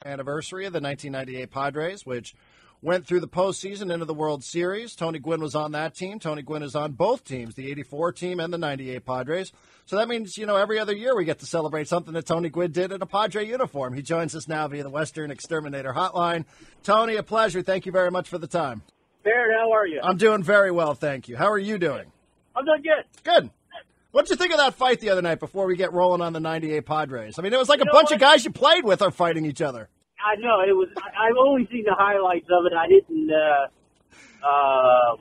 Anniversary of the 1998 Padres, which went through the postseason into the World Series. Tony Gwynn was on that team. Tony Gwynn is on both teams, the 84 team and the 98 Padres. So that means, every other year we get to celebrate something that Tony Gwynn did in a Padre uniform. He joins us now via the Western Exterminator Hotline. Tony, a pleasure. Thank you very much for the time. Darren, how are you? I'm doing very well, thank you. How are you doing? I'm doing good. Good. What'd you think of that fight the other night before we get rolling on the 98 Padres? I mean, it was like a bunch of guys you played with are fighting each other. I know. I've only seen the highlights of it. I didn't, I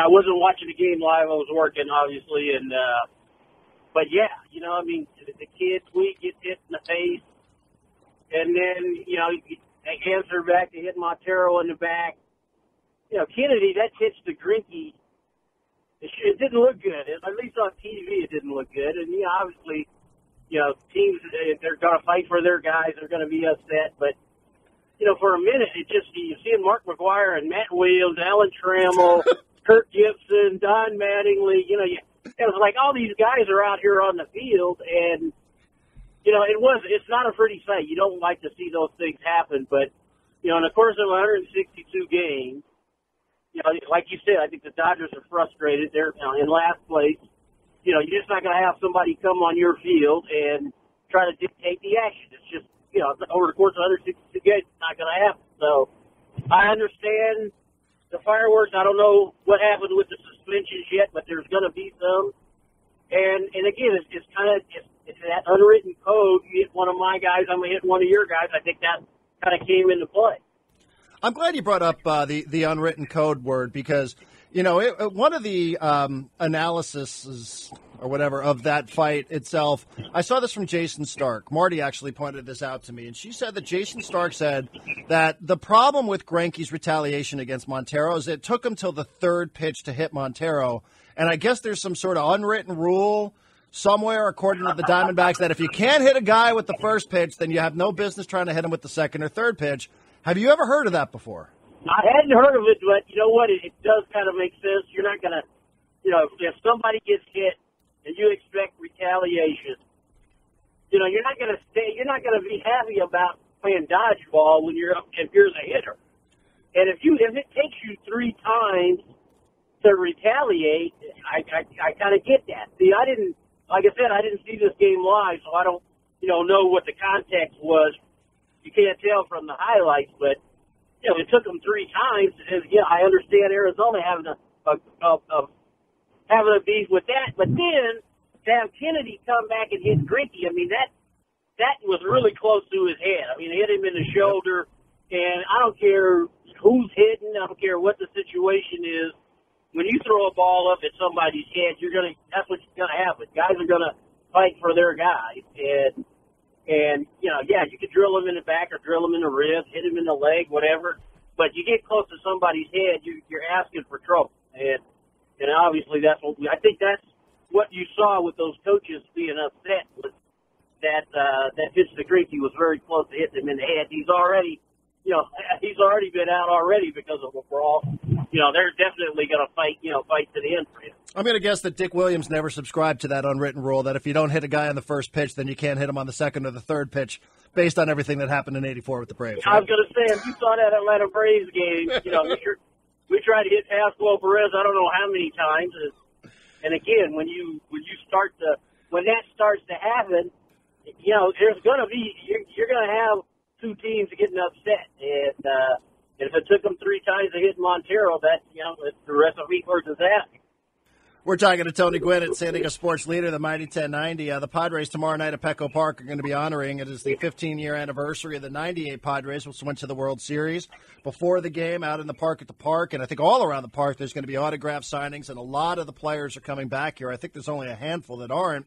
wasn't watching the game live. I was working, obviously. But yeah, the kid, Tweet gets hit in the face. And then, they answer back to hit Montero in the back. Kennedy, that pitch to Greinke, it didn't look good. At least on TV, it didn't look good. And, obviously, teams, they're going to fight for their guys. They're going to be upset. But, for a minute, you see Mark McGuire and Matt Williams, Alan Trammell, Kirk Gibson, Don Mattingly. It was like all these guys are out here on the field. And, it's not a pretty sight. You don't like to see those things happen. But, in the course of 162 games, like you said, I think the Dodgers are frustrated. They're in last place. You're just not going to have somebody come on your field and try to dictate the action. It's just, over the course of 162 games, it's not going to happen. So I understand the fireworks. I don't know what happened with the suspensions yet, but there's going to be some. And again, it's that unwritten code. You hit one of my guys, I'm going to hit one of your guys. I think that kind of came into play. I'm glad you brought up the unwritten code word because, one of the analyses or whatever of that fight itself, I saw this from Jason Stark. Marty actually pointed this out to me, and she said that Jason Stark said that the problem with Greinke's retaliation against Montero is it took him till the third pitch to hit Montero, and I guess there's some sort of unwritten rule somewhere, according to the Diamondbacks, that if you can't hit a guy with the first pitch, then you have no business trying to hit him with the second or third pitch. Have you ever heard of that before? I hadn't heard of it, but you know what? It does kind of make sense. You're not going to, if somebody gets hit and you expect retaliation, you're not going to be happy about playing dodgeball when if you're the hitter. And if it takes you 3 times to retaliate, I kind of get that. See, like I said, I didn't see this game live, so I don't, know what the context was. You can't tell from the highlights, but it took them 3 times. And, I understand Arizona having a beef with that, but then to have Kennedy come back and hit Greinke, I mean that was really close to his head. I mean, it hit him in the shoulder, and I don't care who's hitting, I don't care what the situation is. When you throw a ball up at somebody's head, that's what's gonna happen. Guys are gonna fight for their guys, and you could drill them in the back or drill them in the ribs, hit them in the leg, whatever. But you get close to somebody's head, you're asking for trouble. And obviously I think that's what you saw with those coaches being upset was that pitch to Greinke was very close to hitting him in the head. He's already been out already because of a brawl. They're definitely going to fight to the end for him. I'm going to guess that Dick Williams never subscribed to that unwritten rule that if you don't hit a guy on the first pitch, then you can't hit him on the second or the third pitch based on everything that happened in '84 with the Braves. Right? I was going to say, if you saw that Atlanta Braves game, we tried to hit Caswell Perez I don't know how many times. And again, when that starts to happen, there's going to be, you're going to have 2 teams getting upset. And if it took them 3 times to hit Montero, it's the recipe for disaster. We're talking to Tony Gwynn at San Diego Sports Leader, the Mighty 1090. The Padres tomorrow night at Petco Park are going to be honoring. It is the 15-year anniversary of the 98 Padres, which went to the World Series. Before the game, out in the park at the park, and I think all around the park, there's going to be autograph signings, and a lot of the players are coming back here. I think there's only a handful that aren't.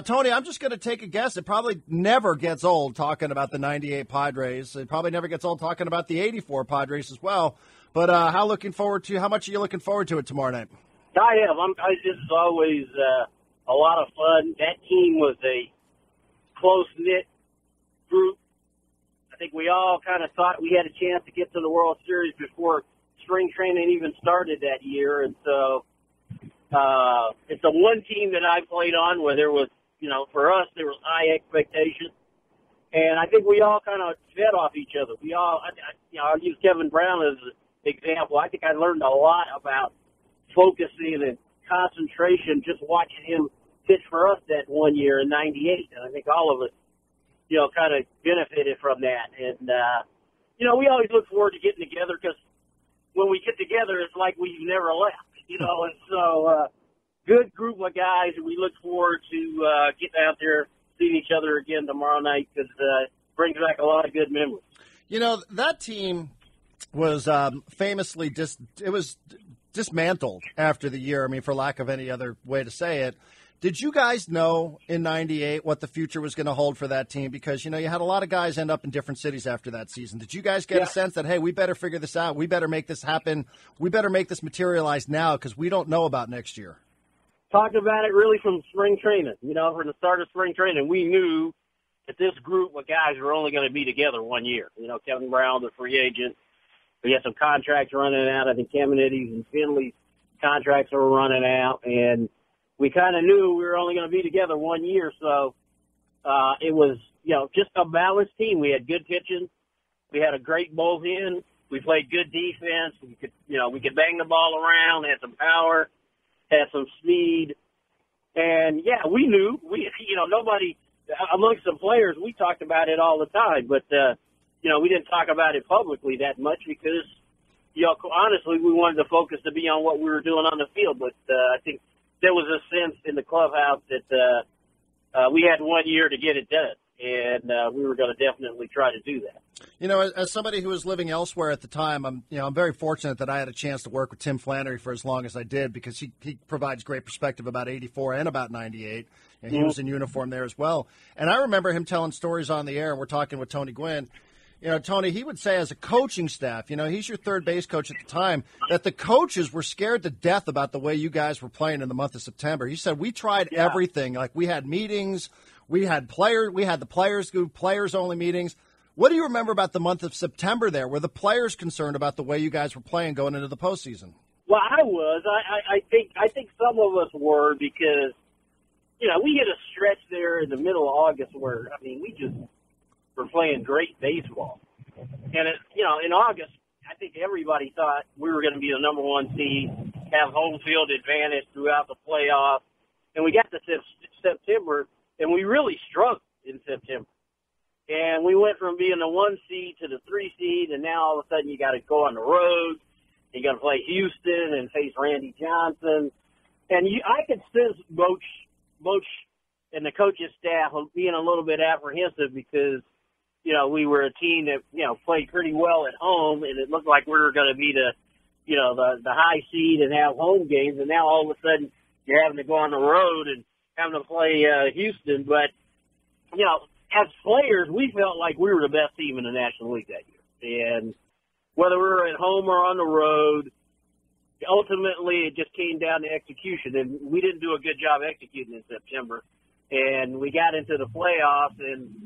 Tony, I'm just going to take a guess. It probably never gets old talking about the 98 Padres. It probably never gets old talking about the 84 Padres as well. But how much are you looking forward to it tomorrow night? I am. This is always a lot of fun. That team was a close-knit group. I think we all kind of thought we had a chance to get to the World Series before spring training even started that year. And so it's the one team that I played on where there was, for us, there was high expectations. And I think we all kind of fed off each other. We all, I'll use Kevin Brown as an example. I think I learned a lot about focusing and concentration just watching him pitch for us that one year in '98. And I think all of us, kind of benefited from that. And, we always look forward to getting together because when we get together, it's like we've never left, and so good group of guys, and we look forward to getting out there, seeing each other again tomorrow night because it brings back a lot of good memories. That team was famously dismantled after the year. I mean, for lack of any other way to say it. Did you guys know in '98 what the future was going to hold for that team? Because, you had a lot of guys end up in different cities after that season. Did you guys get a sense that, hey, we better figure this out. We better make this happen. We better make this materialize now because we don't know about next year? Talked about it really from spring training. From the start of spring training, we knew that this group of guys were only going to be together 1 year. Kevin Brown, the free agent. We had some contracts running out. I think Caminiti's and Finley's contracts were running out, and we kind of knew we were only going to be together 1 year, so it was, just a balanced team. We had good pitching. We had a great bullpen. We played good defense. We could bang the ball around, had some power, had some speed. And, we knew. Nobody, amongst the players, we talked about it all the time, but, we didn't talk about it publicly that much because, honestly, we wanted the focus to be on what we were doing on the field, but I think there was a sense in the clubhouse that we had 1 year to get it done, and we were going to definitely try to do that. As somebody who was living elsewhere at the time, I'm very fortunate that I had a chance to work with Tim Flannery for as long as I did because he provides great perspective about '84 and about '98, and he was in uniform there as well. And I remember him telling stories on the air, and we're talking with Tony Gwynn. Tony, he would say as a coaching staff, he's your third base coach at the time, that the coaches were scared to death about the way you guys were playing in the month of September. He said, we tried everything. Like we had meetings, we had the players do players-only meetings. What do you remember about the month of September there? Were the players concerned about the way you guys were playing going into the postseason? Well, I was. I think some of us were because, we hit a stretch there in the middle of August where, we just were playing great baseball. And, in August, I think everybody thought we were going to be the number one seed, have home field advantage throughout the playoffs. And we got to September, and we really struggled in September. And we went from being the 1 seed to the 3 seed, and now all of a sudden you got to go on the road. You got to play Houston and face Randy Johnson. And I could sense Boch and the coaching staff being a little bit apprehensive because, we were a team that, played pretty well at home, and it looked like we were going to be the high seed and have home games. And now all of a sudden you're having to go on the road and having to play Houston. But, as players, we felt like we were the best team in the National League that year. And whether we were at home or on the road, ultimately it just came down to execution. And we didn't do a good job executing in September. And we got into the playoffs, and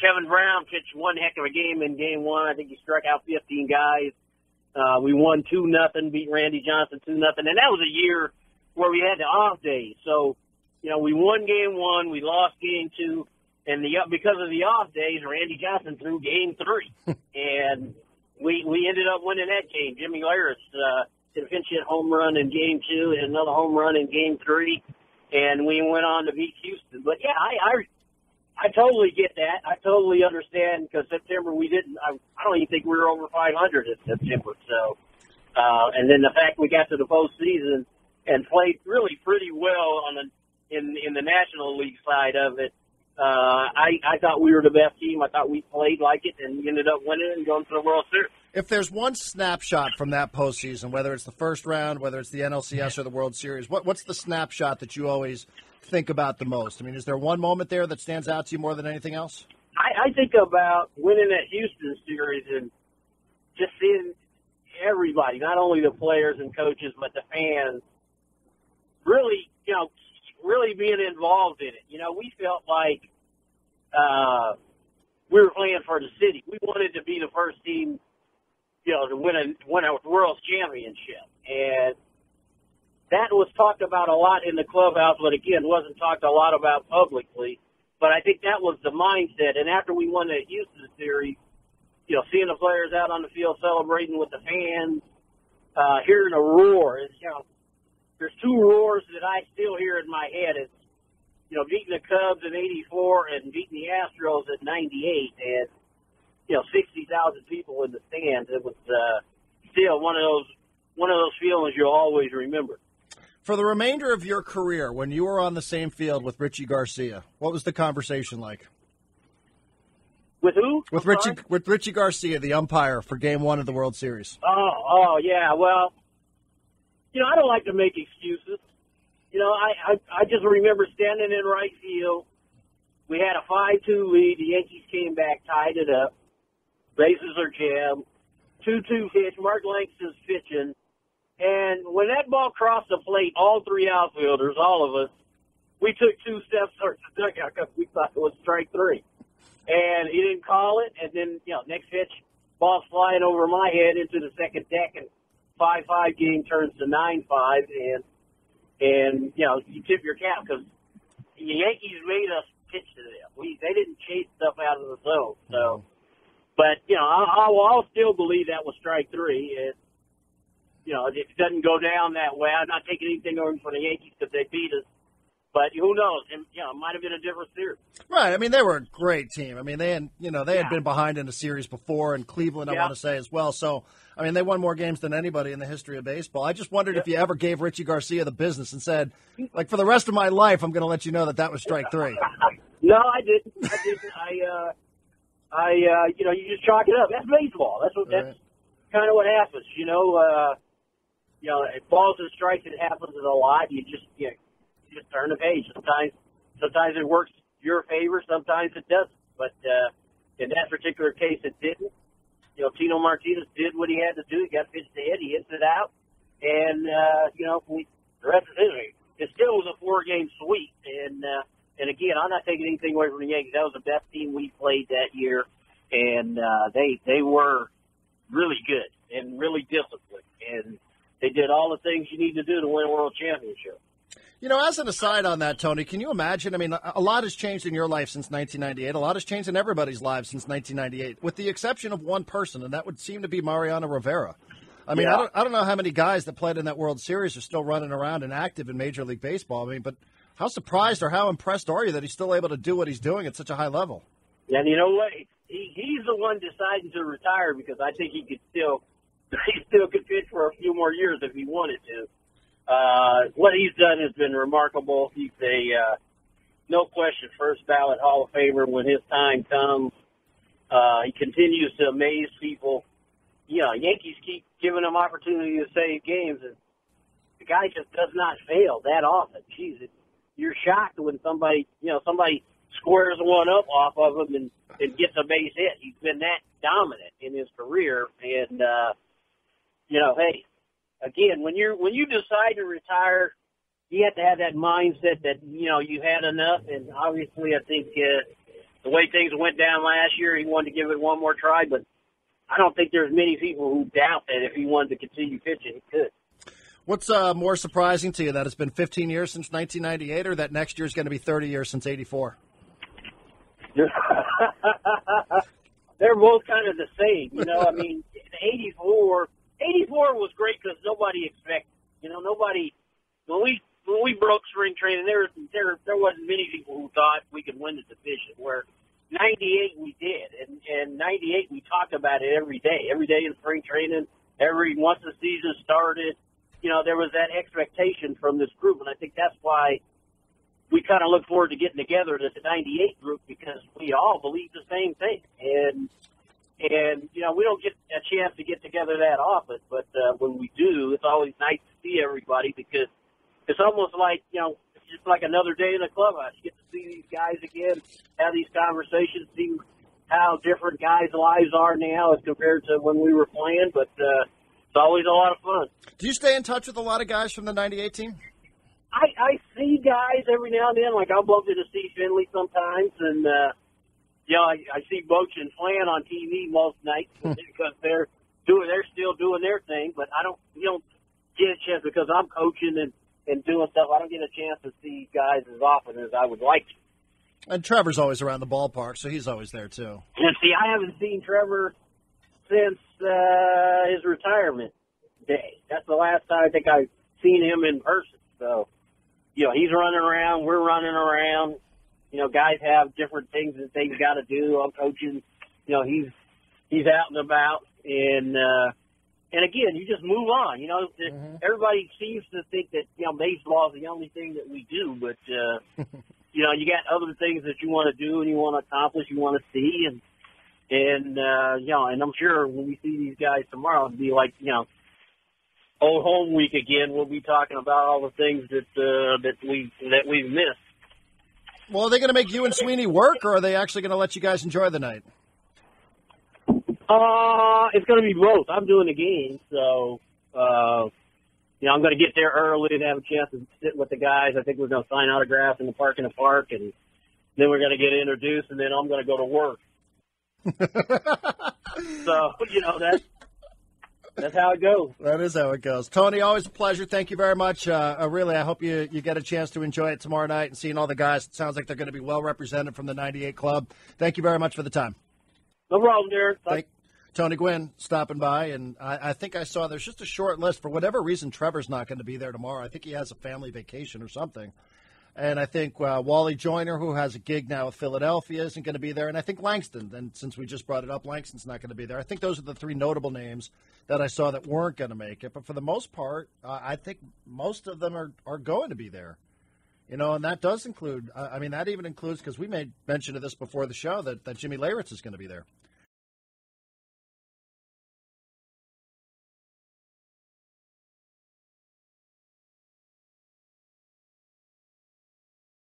Kevin Brown pitched one heck of a game in Game 1. I think he struck out 15 guys. We won 2-0, beat Randy Johnson 2-0. And that was a year where we had the off days. So, we won Game 1, we lost Game 2, and because of the off days, Randy Johnson threw Game 3. And we ended up winning that game. Jimmy Laris hit a pinch hit home run in Game 2 and another home run in Game 3. And we went on to beat Houston. But, I totally get that. I totally understand because September we didn't – I don't even think we were over 500 in September. So, and then the fact we got to the postseason and played really pretty well in the National League side of it, I thought we were the best team. I thought we played like it, and we ended up winning and going to the World Series. If there's one snapshot from that postseason, whether it's the first round, whether it's the NLCS or the World Series, what's the snapshot that you always think about the most? I mean, is there one moment there that stands out to you more than anything else? I think about winning that Houston series and just seeing everybody, not only the players and coaches, but the fans, really, really being involved in it. We felt like we were playing for the city. We wanted to be the first team, to win a World Championship. And that was talked about a lot in the clubhouse, but again, wasn't talked a lot about publicly. But I think that was the mindset. And after we won the Houston series, you know, seeing the players out on the field celebrating with the fans, hearing a roar. It's, you know, there's two roars that I still hear in my head. It's, you know, beating the Cubs in '84 and beating the Astros in '98, and, you know, 60,000 people in the stands. It was still one of those feelings you'll always remember. For the remainder of your career, when you were on the same field with Richie Garcia, what was the conversation like? With who? With Richie Garcia, the umpire for Game 1 of the World Series. Oh, yeah. Well, you know, I don't like to make excuses. You know, I just remember standing in right field. We had a 5-2 lead. The Yankees came back, tied it up. Bases are jammed. 2-2 pitch. Mark Langston's pitching. And when that ball crossed the plate, all three outfielders, all of us, we took 2 steps towards the dugout because we thought it was strike 3. And he didn't call it. And then, you know, next pitch, ball's flying over my head into the second deck, and 5-5 game turns to 9-5. And you know, you tip your cap because the Yankees made us pitch to them. They didn't chase stuff out of the zone. So, but you know, I'll still believe that was strike 3. And you know, it doesn't go down that way. I'm not taking anything over from the Yankees because they beat us. But who knows? And, you know, it might have been a different series. Right. I mean, they were a great team. I mean, they had been behind in a series before, and Cleveland, I want to say, as well. So, I mean, they won more games than anybody in the history of baseball. I just wondered if you ever gave Richie Garcia the business and said, like, for the rest of my life, I'm going to let you know that was strike 3. No, I didn't. You know, you just chalk it up. That's baseball. That's kind of what happens. You know, balls and strikes, it happens a lot. You just turn the page. Sometimes it works your favor, sometimes it doesn't. But in that particular case, it didn't. You know, Tino Martinez did what he had to do. He got pitched to hit. He hits it out. And, you know, the rest is history. It still was a 4-game sweep. And again, I'm not taking anything away from the Yankees. That was the best team we played that year. And they were really good and really disciplined. And they did all the things you need to do to win a world championship. You know, as an aside on that, Tony, can you imagine? I mean, a lot has changed in your life since 1998. A lot has changed in everybody's lives since 1998, with the exception of one person, and that would seem to be Mariano Rivera. I mean, I don't know how many guys that played in that World Series are still running around and active in Major League Baseball. I mean, but how surprised or how impressed are you that he's still able to do what he's doing at such a high level? And you know what? He's the one deciding to retire because I think he still could pitch for a few more years if he wanted to. What he's done has been remarkable. He's a, no question, first ballot Hall of Famer when his time comes. He continues to amaze people. You know, Yankees keep giving him opportunity to save games, and the guy just does not fail that often. Jeez, you're shocked when somebody squares one up off of him and gets a base hit. He's been that dominant in his career, and you know, hey. Again, when you decide to retire, you have to have that mindset that, you know, you had enough. And obviously, I think the way things went down last year, he wanted to give it one more try. But I don't think there's many people who doubt that if he wanted to continue pitching, he could. What's more surprising to you, that it's been 15 years since 1998, or that next year is going to be 30 years since '84? They're both kind of the same. You know, I mean, 84 was great because nobody expected. You know, when we broke spring training, there wasn't many people who thought we could win the division. Where 98 we did, and 98 we talked about it every day in spring training. Once the season started, you know, there was that expectation from this group, and I think that's why we kind of look forward to getting together as the 98 group because we all believe the same thing. And, you know, we don't get a chance to get together that often, but when we do, it's always nice to see everybody because it's almost like, you know, it's just like another day in the clubhouse. You get to see these guys again, have these conversations, see how different guys' lives are now as compared to when we were playing, but it's always a lot of fun. Do you stay in touch with a lot of guys from the 98 team? I see guys every now and then, like I'll bump into Steve Finley sometimes, and you know, I see Boach and Flan on TV most nights because they're still doing their thing. But we don't get a chance because I'm coaching and doing stuff. I don't get a chance to see guys as often as I would like to. And Trevor's always around the ballpark, so he's always there, too. And see, I haven't seen Trevor since his retirement day. That's the last time I think I've seen him in person. So, he's running around. We're running around. Guys have different things that they've got to do. I'm coaching. He's out and about. And again, you just move on. Everybody seems to think that, baseball is the only thing that we do. But, you got other things that you want to do and you want to accomplish, you want to see. And I'm sure when we see these guys tomorrow, it'll be like, old home week again. We'll be talking about all the things that we've missed. Well, are they going to make you and Sweeney work, or are they actually going to let you guys enjoy the night? It's going to be both. I'm doing the game, so I'm going to get there early and have a chance to sit with the guys. I think we're going to sign autographs in the park, and then we're going to get introduced, and then I'm going to go to work. So that's how it goes. That is how it goes. Tony, always a pleasure. Thank you very much. Really, I hope you get a chance to enjoy it tomorrow night and seeing all the guys. It sounds like they're going to be well represented from the 98 Club. Thank you very much for the time. No problem, Darren. Tony Gwynn stopping by, and I think I saw there's just a short list. For whatever reason, Trevor's not going to be there tomorrow. I think he has a family vacation or something. And I think Wally Joyner, who has a gig now with Philadelphia, isn't going to be there. And I think Langston, and since we just brought it up, Langston's not going to be there. I think those are the three notable names that I saw that weren't going to make it. But for the most part, I think most of them are going to be there. And that does include, that even includes, because we made mention of this before the show, that Jimmy Leyritz is going to be there.